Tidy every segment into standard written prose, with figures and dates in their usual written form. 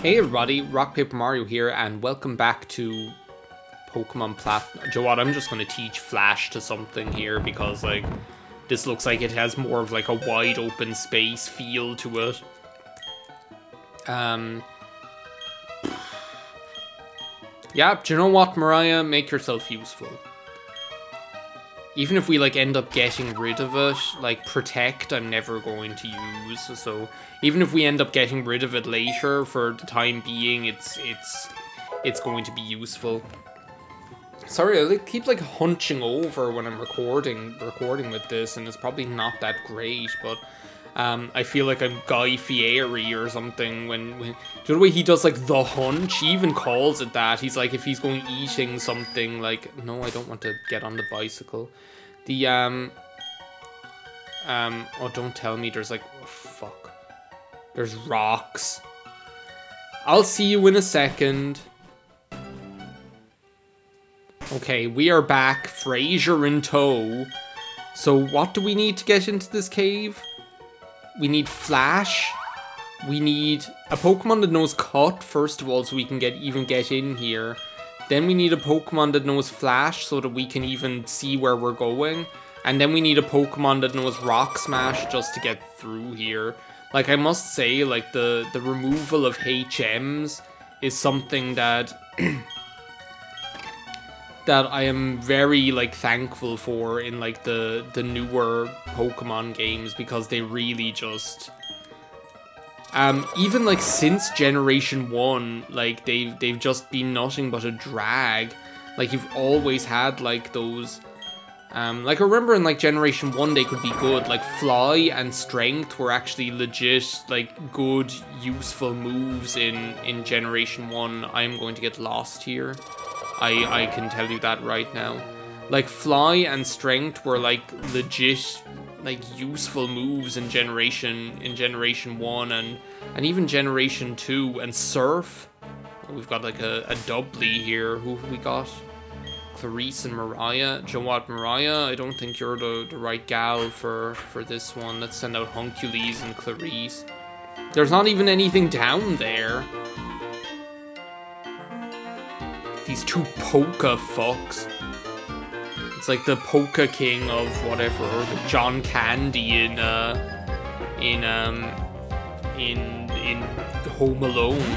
Hey everybody, RockPaperMario here, and welcome back to Pokemon Platinum. Do you know what, I'm just going to teach Flash to something here, because, like, this looks like it has more of, like, a wide open space feel to it. Yeah, do you know what, Mariah? Make yourself useful. Even if we, like, end up getting rid of it, like, Protect I'm never going to use, so even if we end up getting rid of it later, for the time being, it's going to be useful. Sorry, I keep, like, hunching over when I'm recording with this, and it's probably not that great, but I feel like I'm Guy Fieri or something when do you know the way he does, like, the hunch? He even calls it that. He's like, if he's going eating something, like, no, I don't want to get on the bicycle. The, oh, don't tell me there's, like, oh, fuck. There's rocks. I'll see you in a second. Okay, we are back, Fraser in tow. So what do we need to get into this cave? We need Flash. We need a Pokemon that knows Cut, first of all, so we can even get in here. Then we need a Pokemon that knows Flash, so that we can even see where we're going. And then we need a Pokemon that knows Rock Smash just to get through here. Like, I must say, like, the removal of HMs is something that that I am very, like, thankful for in, like, the newer Pokemon games, because they really just even, like, since Generation 1, like, they've just been nothing but a drag. Like, you've always had, like, those like, I remember in, like, Generation 1 they could be good. Like, Fly and Strength were actually legit, like, good, useful moves in Generation 1. I am going to get lost here. I can tell you that right now. Like, Fly and Strength were, like, legit, like, useful moves in Generation 1 and even Generation 2. And Surf, we've got, like, a doubly here. Who have we got? Clarice and Mariah. Do you know what, Mariah? I don't think you're the right gal for this one. Let's send out Huncules and Clarice. There's not even anything down there. These two Poke fucks. It's like the Poke King of whatever, or the John Candy in Home Alone.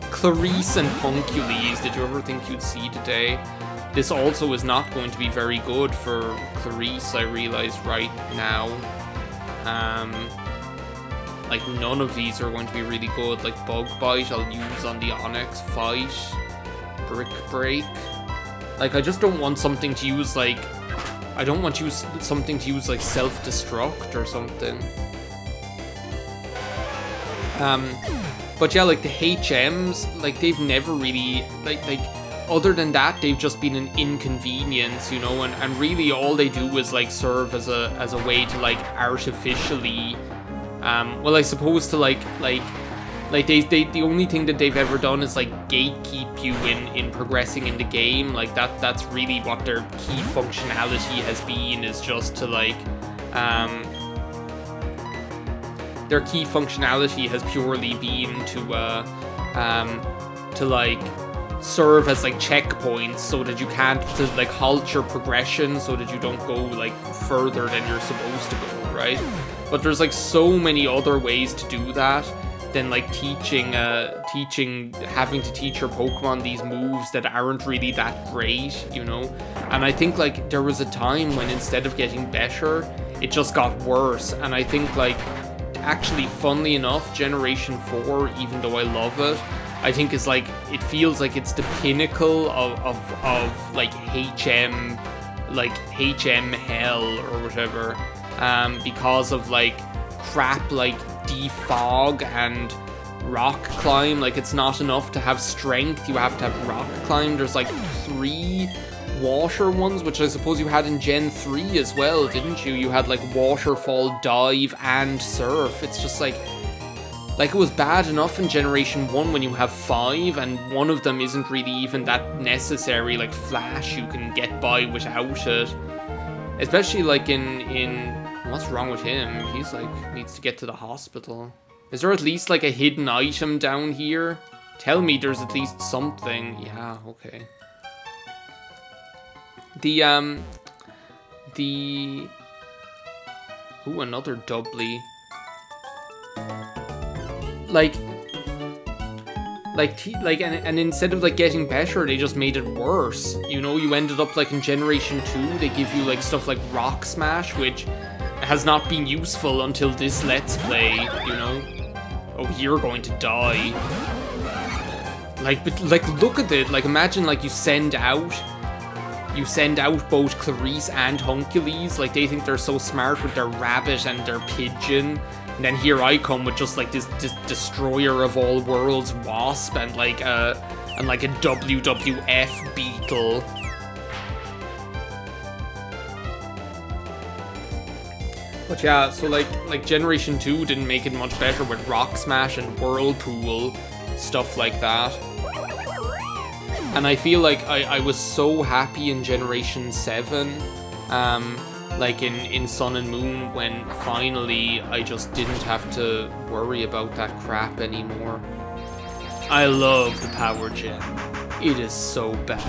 Clarice and Huncules, did you ever think you'd see today? This also is not going to be very good for Clarice, I realize right now. Like, none of these are going to be really good. Like, Bug Bite I'll use on the Onyx. Fight. Brick Break. Like, I just don't want something to use, like... I don't want something to use, like, Self-Destruct or something. But yeah, like, the HMs, like, they've never really... Like, other than that, they've just been an inconvenience, you know? And really all they do is, like, serve as a way to, like, artificially... well, I suppose to, like the only thing that they've ever done is, like, gatekeep you in progressing in the game. Like, that's really what their key functionality has been, is just to, like, their key functionality has purely been to like, serve as, like, checkpoints, so that you can't, to, like, halt your progression, so that you don't go, like, further than you're supposed to go, right? But there's, like, so many other ways to do that than, like, having to teach your Pokemon these moves that aren't really that great, you know? And I think, like, there was a time when instead of getting better, it just got worse. And I think, like, actually, funnily enough, Generation 4, even though I love it, I think is, like, it feels like it's the pinnacle of like, HM hell or whatever. Because of, like, crap like Defog and Rock Climb. Like, it's not enough to have Strength, you have to have Rock Climb. There's, like, 3 Water ones, which I suppose you had in Gen 3 as well, didn't you? You had, like, Waterfall, Dive, and Surf. It's just, like, it was bad enough in Generation 1 when you have 5, and one of them isn't really even that necessary. Like, Flash, you can get by without it. Especially, like, in what's wrong with him? He's, like, needs to get to the hospital. Is there at least like a hidden item down here? Tell me there's at least something. Yeah, okay. Ooh, another doubly. And instead of like getting better, they just made it worse. You know, you ended up like in Generation 2, they give you like stuff like Rock Smash, which has not been useful until this Let's Play, you know? Oh, you're going to die. Like, but like, look at it. Like, imagine like you send out both Clarice and Hunkules. Like, they think they're so smart with their rabbit and their pigeon. And then here I come with just like this destroyer of all worlds wasp and like a WWF beetle. But yeah, so like Generation 2 didn't make it much better with Rock Smash and Whirlpool, stuff like that. And I feel like I was so happy in Generation 7, like in Sun and Moon, when finally I just didn't have to worry about that crap anymore. I love the Power Gem. It is so bad.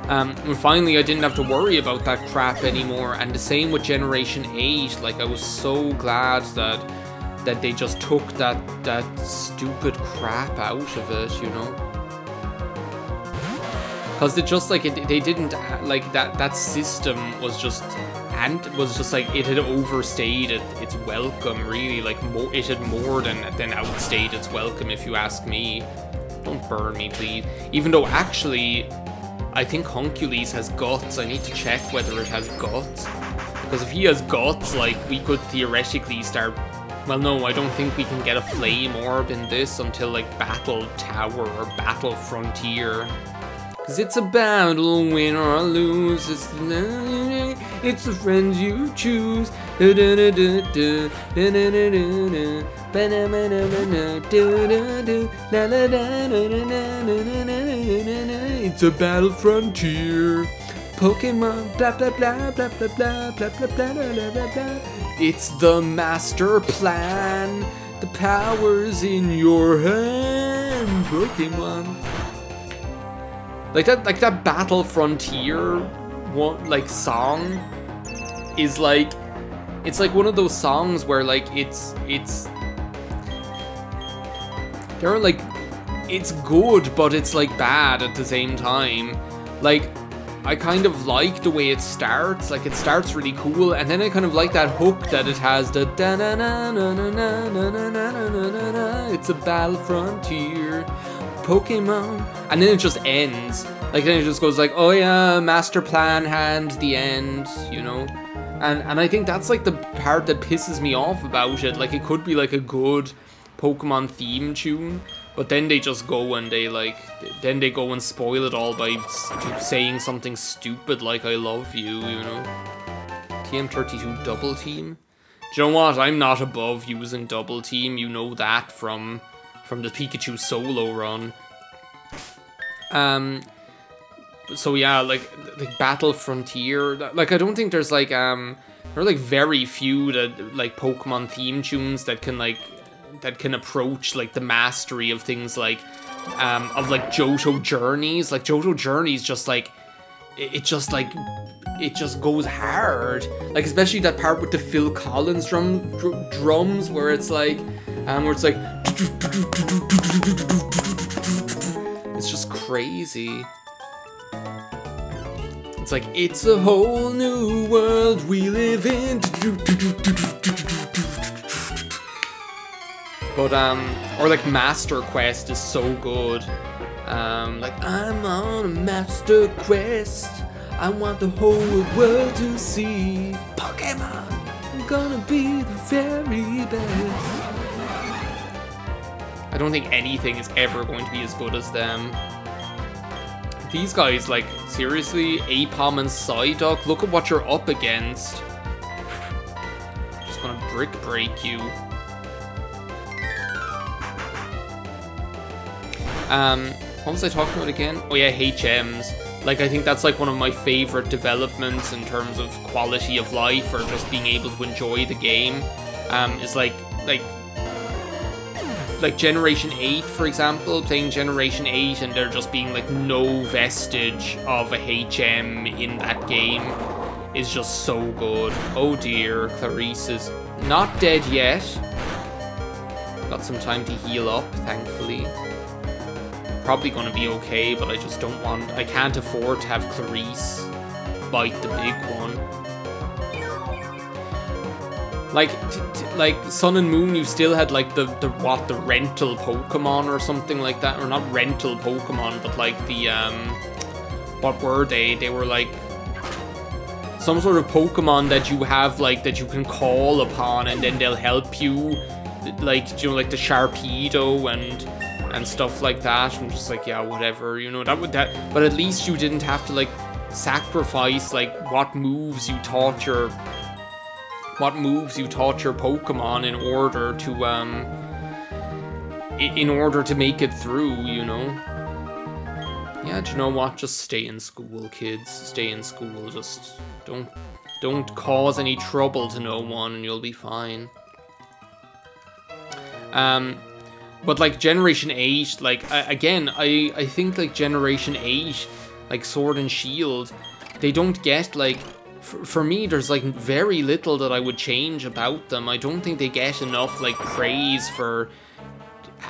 And finally I didn't have to worry about that crap anymore, and the same with Generation 8. Like, I was so glad that they just took that stupid crap out of it, you know? Because it just like they didn't like that system was just like it had overstayed its welcome, really. Like it had more than outstayed its welcome, if you ask me. Don't burn me, please. Even though actually I think Hunkules has guts. I need to check whether it has guts, because if he has guts, like, we could theoretically start. Well, no, I don't think we can get a flame orb in this until like Battle Tower or Battle Frontier. Cause it's a battle, win or lose. It's the friends you choose. It's a battle frontier. Pokemon, blah blah blah blah blah blah blah blah blah blah blah blah. It's the master plan. The power's in your hand, Pokemon. Like that Battle Frontier one, like, song is like, it's like one of those songs where like it's they're like, it's good but it's like bad at the same time. Like, I kind of like the way it starts. Like, it starts really cool, and then I kind of like that hook that it has, the da na na na na na na na na na na. It's a battle frontier, Pokemon, and then it just ends. Like, then it just goes like, oh yeah, master plan hand, the end, you know. And I think that's like the part that pisses me off about it. Like, it could be like a good Pokemon theme tune, but then they just go and they go and spoil it all by saying something stupid like I love you, you know. TM32 double team? Do you know what? I'm not above using double team. You know that from the Pikachu solo run. So yeah, like Battle Frontier, like, I don't think there's like there are like very few that like Pokemon theme tunes that can approach like the mastery of things like Johto Journeys. Like, Johto Journeys just like it just goes hard. Like, especially that part with the Phil Collins drums where it's like it's just crazy. It's like, it's a whole new world we live in. But or like Master Quest is so good. Like, I'm on a master quest. I want the whole world to see Pokemon. I'm gonna be the very best. I don't think anything is ever going to be as good as them. These guys, like, seriously, Apom and Psyduck, look at what you're up against. Just gonna brick break you. What was I talking about again? Oh yeah, HMs. Like, I think that's like one of my favorite developments in terms of quality of life, or just being able to enjoy the game. Is like like Generation 8, for example, playing Generation 8 and there just being like no vestige of a HM in that game is just so good. Oh dear, Clarice is not dead yet. Got some time to heal up, thankfully. Probably gonna be okay, but I just don't want... I can't afford to have Clarice bite the big one. Like Sun and Moon, you still had like the rental Pokemon or something like that, or not rental Pokemon, but like the what were they? They were like some sort of Pokemon that you have, like, that you can call upon, and then they'll help you, like, you know, like the Sharpedo and stuff like that. And just like, yeah, whatever, you know, that. But at least you didn't have to like sacrifice like what moves you taught your Pokemon in order to make it through, you know. Yeah, do you know what? Just stay in school, kids. Stay in school. Just don't cause any trouble to no one, and you'll be fine. But like Generation 8, like again, I think like Generation 8, like Sword and Shield, they don't get like. For me, there's like very little that I would change about them. I don't think they get enough like praise for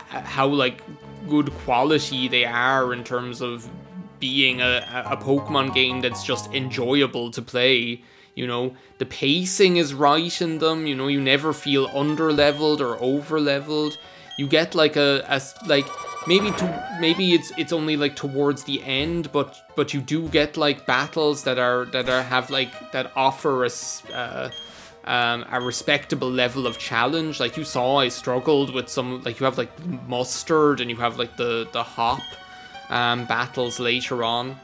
how like good quality they are in terms of being a Pokemon game that's just enjoyable to play. You know, the pacing is right in them. You know, you never feel under-leveled or over-leveled. You get like maybe it's only like towards the end, but you do get like battles that offer us a respectable level of challenge. Like you saw, I struggled with some, like you have like Mustard and you have like the Hop battles later on.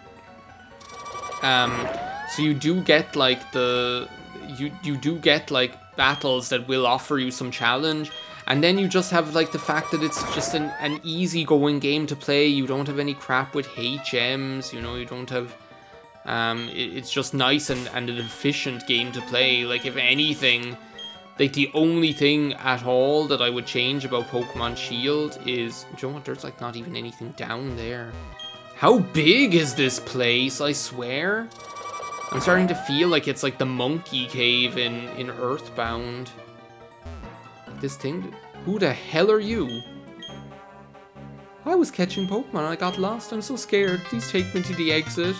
So you do get like you do get like battles that will offer you some challenge. And then you just have like the fact that it's just an easy-going game to play. You don't have any crap with HMs, you know, you don't have... it's just nice and an efficient game to play. Like, if anything, like the only thing at all that I would change about Pokemon Shield is... Do you know what? There's like not even anything down there. How big is this place? I swear. I'm starting to feel like it's like the Monkey Cave in Earthbound. This thing? Who the hell are you? I was catching Pokemon and I got lost. I'm so scared. Please take me to the exit.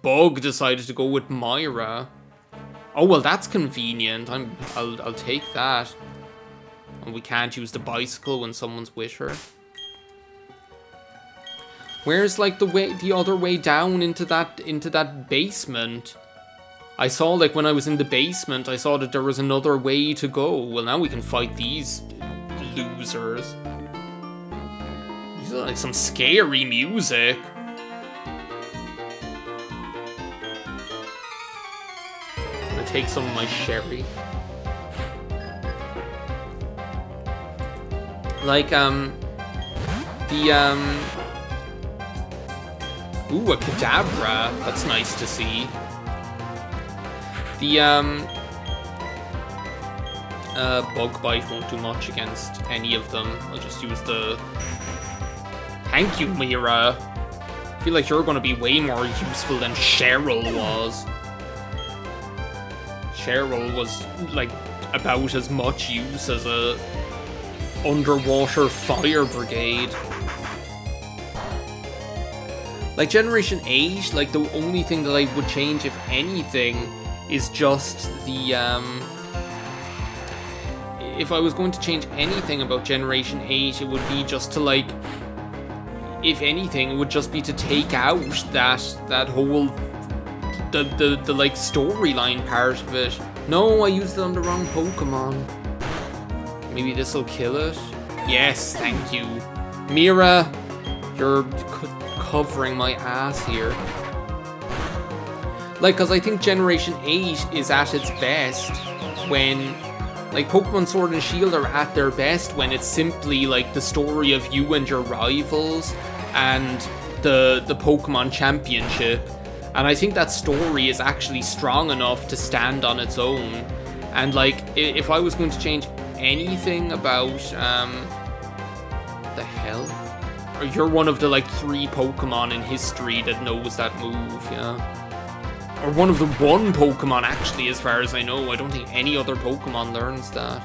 Bug decided to go with Myra. Oh, well, that's convenient. I'll take that. And we can't use the bicycle when someone's with her. Where's like the other way down into that basement? I saw, like, when I was in the basement, I saw that there was another way to go. Well, now we can fight these losers. These are like some scary music. I'm gonna take some of my sherry. Like, ooh, a Kadabra. That's nice to see. The, Bug Bite won't do much against any of them. I'll just use the... Thank you, Mira. I feel like you're gonna be way more useful than Cheryl was. Cheryl was, like, about as much use as a underwater fire brigade. Like, Generation 8, like, the only thing that I would change, if anything, is just the, if I was going to change anything about Generation 8, it would be just to, like, if anything, it would just be to take out that whole, the like, storyline part of it. No, I used it on the wrong Pokemon. Maybe this will kill it? Yes, thank you. Mira, you're covering my ass here. Like, because I think Generation 8 is at its best when, like, Pokemon Sword and Shield are at their best when it's simply, like, the story of you and your rivals and the Pokemon Championship. And I think that story is actually strong enough to stand on its own. And, like, if I was going to change anything about, the hell? Or you're one of the, like, 3 Pokemon in history that knows that move, yeah. Or one of the 1 Pokemon, actually, as far as I know. I don't think any other Pokemon learns that.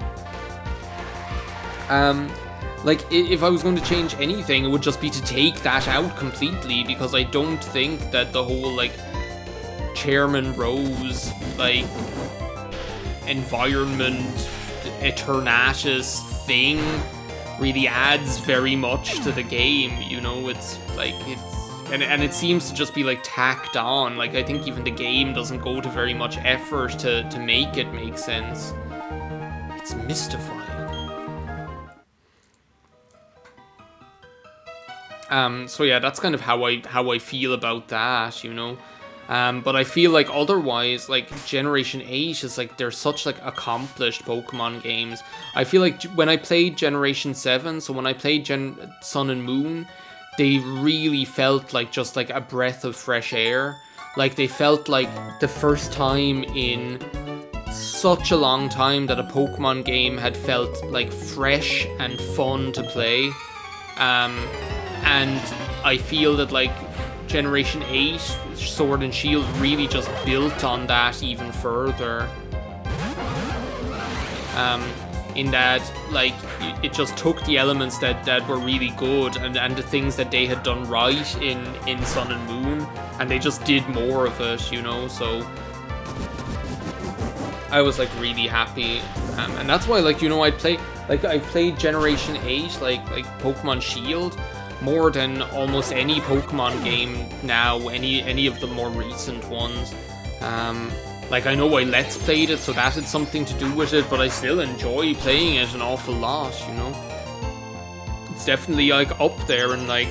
Like, if I was going to change anything, it would just be to take that out completely, because I don't think that the whole, like, Chairman Rose, like, environment, Eternatus thing really adds very much to the game, you know? It's, like, and it seems to just be, like, tacked on. Like, I think even the game doesn't go to very much effort to make it make sense. It's mystifying. So yeah, that's kind of how I feel about that, you know. But I feel like otherwise, like, Generation 8 is like, they're such like accomplished Pokemon games. I feel like when I played Generation 7, so when I played Sun and Moon, they really felt like just like a breath of fresh air. Like, they felt like the first time in such a long time that a Pokemon game had felt like fresh and fun to play. And I feel that, like, Generation 8, Sword and Shield really just built on that even further. In that, like, it just took the elements that were really good and the things that they had done right in Sun and Moon, and they just did more of it, you know, so I was, like, really happy. And that's why, like, you know, I played Generation 8, like Pokemon Shield, more than almost any Pokemon game now, any of the more recent ones. Like, I know I Let's Played it, so that had something to do with it, but I still enjoy playing it an awful lot, you know? It's definitely, like, up there in, like,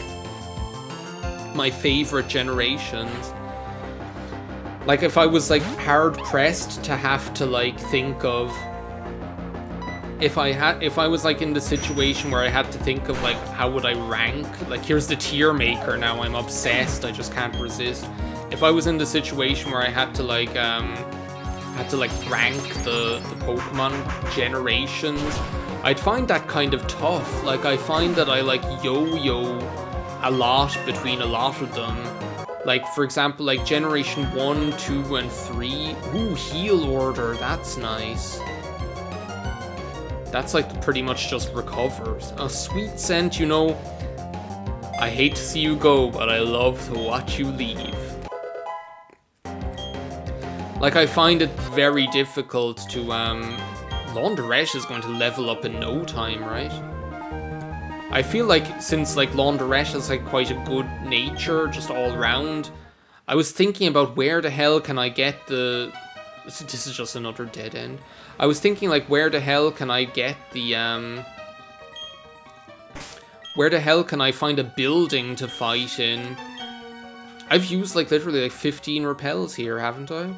my favorite generations. Like, if I was, like, hard-pressed to have to, like, think of... If I was, like, in the situation where I had to think of, like, how would I rank? Like, here's the tier maker now, I'm obsessed, I just can't resist. If I was in the situation where I had to, like, rank the Pokemon generations, I'd find that kind of tough. Like, I find that I, like, yo-yo a lot between a lot of them. Like, for example, like, Generation 1, 2, and 3. Ooh, Heal Order, that's nice. That's, like, pretty much just recovers. A Sweet Scent, you know, I hate to see you go, but I love to watch you leave. Like, I find it very difficult to, Laundrette is going to level up in no time, right? I feel like, since, like, Laundrette has, like, quite a good nature, just all around, I was thinking about where the hell can I get the... This is just another dead end. I was thinking, like, where the hell can I get the, where the hell can I find a building to fight in? I've used, like, literally, like, 15 repels here, haven't I?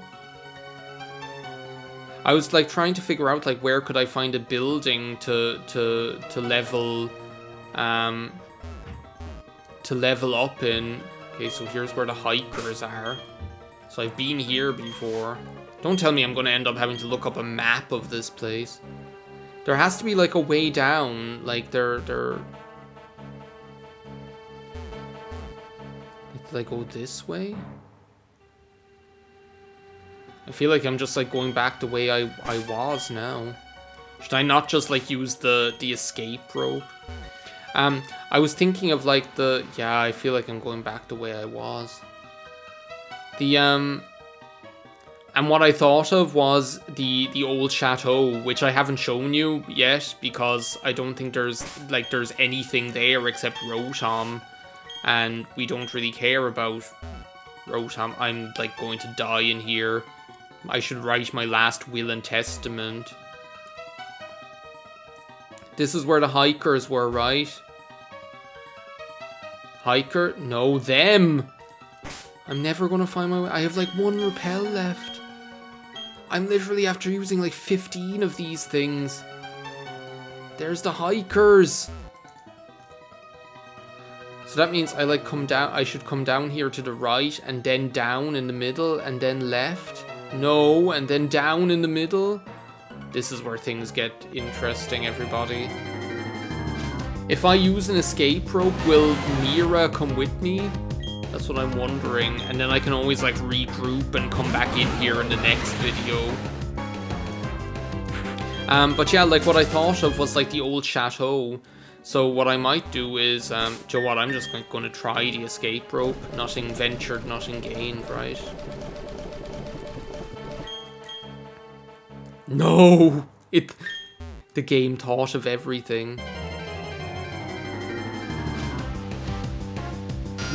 I was, like, trying to figure out, like, where could I find a building to level, to level up in. Okay, so here's where the hikers are. So I've been here before. Don't tell me I'm going to end up having to look up a map of this place. There has to be, like, a way down. Like, Did I go this way? I feel like I'm just, like, going back the way I was now. Should I not just, like, use the escape rope? I was thinking of, like, yeah, I feel like I'm going back the way I was. And what I thought of was the old chateau, which I haven't shown you yet, because I don't think there's anything there except Rotom, and we don't really care about Rotom. I'm, like, going to die in here. I should write my last will and testament. This is where the hikers were, right? Hiker? No, them! I'm never gonna find my way. I have, like, 1 repel left. I'm literally after using, like, 15 of these things. There's the hikers! So that means I, like, come down. I should come down here to the right, and then down in the middle, and then left. No, and then down in the middle. This is where things get interesting, everybody. If I use an escape rope, will Mira come with me? That's what I'm wondering. And then I can always like regroup and come back in here in the next video. But yeah, like what I thought of was like the old chateau. So what I might do is, do you know what, I'm just going to try the escape rope. Nothing ventured, nothing gained, right? No! The game thought of everything.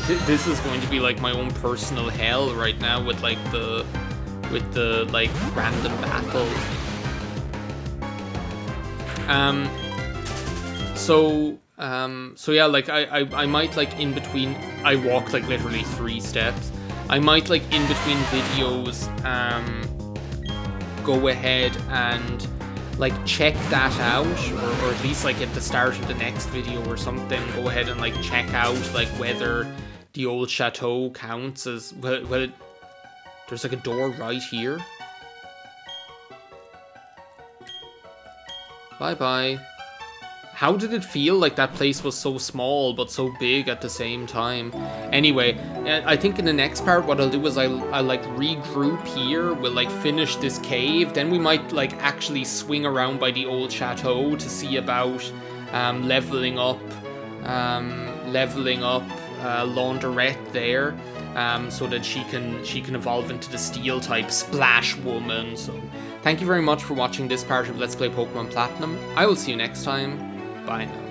This is going to be like my own personal hell right now with like the like random battles. So yeah, like I might like in between, I walked like literally 3 steps. I might like in between videos go ahead and like check that out, or at least like at the start of the next video or something, go ahead and like check out like whether the old chateau counts as well. There's like a door right here. Bye bye. How did it feel like that place was so small but so big at the same time? Anyway, I think in the next part what I'll do is I'll like regroup here, we'll like finish this cave, then we might like actually swing around by the old chateau to see about leveling up Laundrette there, so that she can evolve into the steel type Splash Woman. So thank you very much for watching this part of Let's Play Pokemon Platinum. I will see you next time. Bye now.